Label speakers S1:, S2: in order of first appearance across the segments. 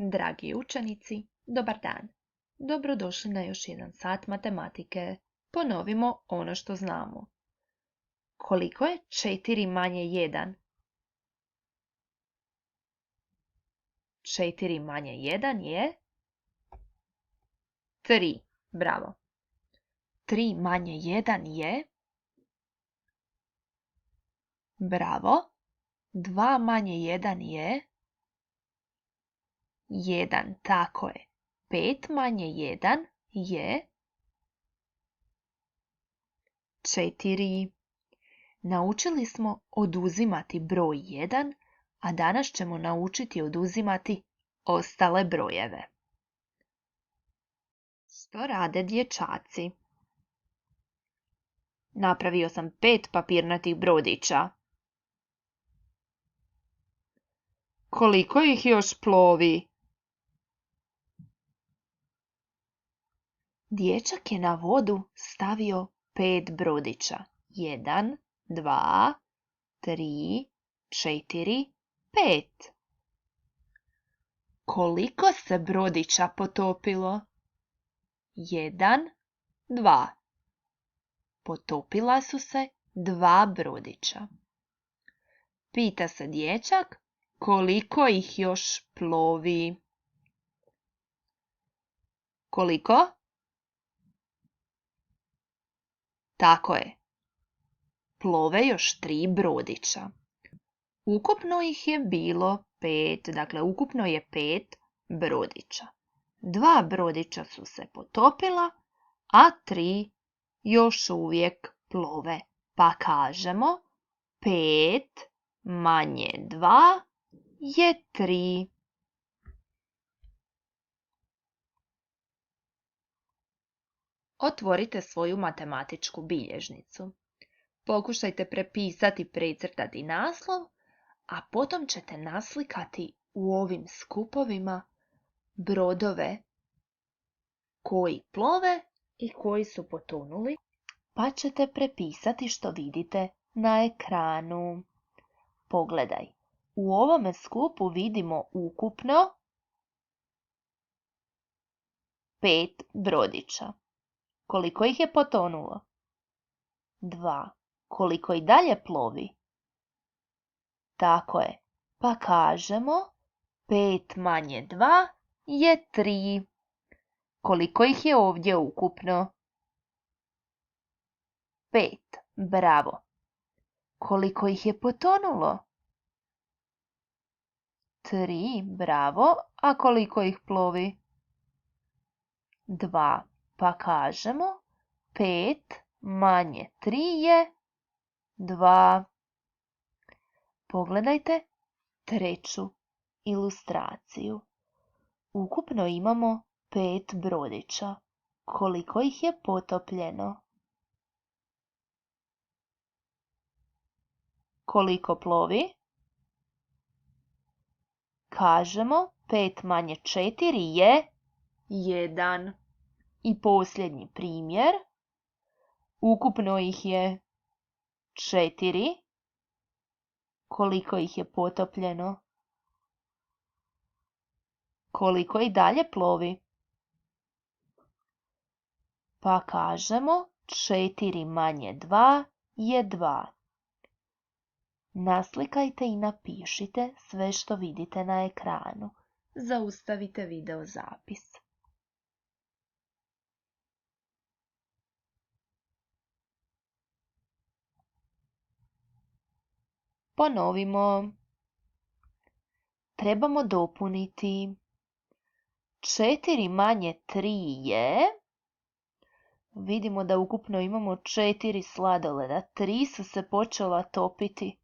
S1: Dragi učenici, dobar dan. Dobrodošli na još jedan sat matematike. Ponovimo ono što znamo. Koliko je 4 manje 1? 4 manje 1 je 3. Bravo. 3 manje 1 je... Bravo. 2 manje 1 je... 1, tako je. 5 manje 1 je 4. Naučili smo oduzimati broj 1, a danas ćemo naučiti oduzimati ostale brojeve. Što rade dječaci? Napravio sam 5 papirnatih brodića. Koliko ih još plovi? Dječak je na vodu stavio 5 brodića. 1, 2, 3, 4, 5. Koliko se brodića potopilo? 1, 2. Potopila su se 2 brodića. Pita se dječak koliko ih još plovi. Koliko? Tako je. Plove još 3 brodića. Ukupno ih je bilo 5, dakle ukupno je 5 brodića. 2 brodića su se potopila, a 3 još uvijek plove. Pa kažemo 5 manje 2 je 3. Otvorite svoju matematičku bilježnicu. Pokušajte prepisati, precrtati naslov, a potom ćete naslikati u ovim skupovima brodove koji plove i koji su potonuli, pa ćete prepisati što vidite na ekranu. Pogledaj, u ovome skupu vidimo ukupno 5 brodića. Koliko ih je potonulo? 2. Koliko i dalje plovi? Tako je. Pa kažemo 5 manje 2 je 3. Koliko ih je ovdje ukupno? 5. Bravo. Koliko ih je potonulo? 3. Bravo. A koliko ih plovi? 2. Pa kažemo 5 manje 3 je 2. Pogledajte treću ilustraciju. Ukupno imamo 5 brodića. Koliko ih je potopljeno? Koliko plovi? Kažemo 5 manje 4 je 1. I posljednji primjer. Ukupno ih je 4. Koliko ih je potopljeno? Koliko i dalje plovi? Pa kažemo 4 manje 2 je 2. Naslikajte i napišite sve što vidite na ekranu. Zaustavite video zapis. Ponovimo. Trebamo dopuniti 4 manje 3 je... Vidimo da ukupno imamo 4 sladoleda. 3 su se počela topiti.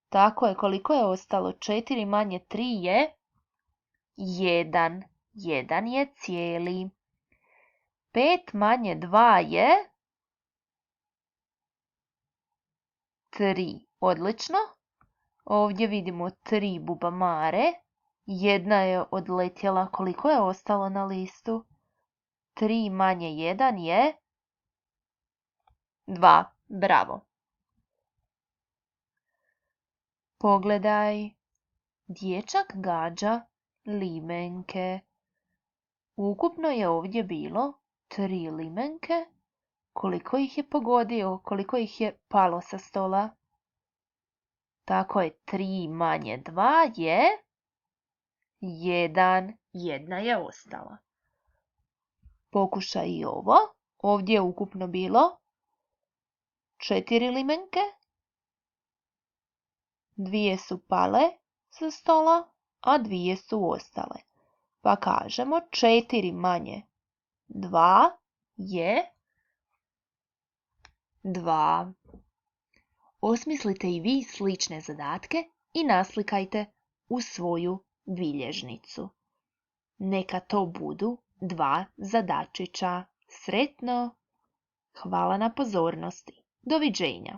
S1: Tako je, koliko je ostalo? 4 manje 3 je 1. 1 je cijeli. 5 manje 2 je 3. Odlično. Ovdje vidimo 3 bubamare. Jedna je odletjela. Koliko je ostalo na listu? 3 manje 1 je 2. Bravo. Pogledaj. Dječak gađa limenke. Ukupno je ovdje bilo 3 limenke. Koliko ih je pogodio? Koliko ih je palo sa stola? Tako je, 3 manje 2 je 1. Jedna je ostala. Pokušaj i ovo. Ovdje je ukupno bilo 4 limenke. 2 su pale sa stola, a 2 su ostale. Pa kažemo 4 manje 2 je 2. Osmislite i vi slične zadatke i naslikajte u svoju bilježnicu. Neka to budu 2 zadačića. Sretno! Hvala na pozornosti. Doviđenja!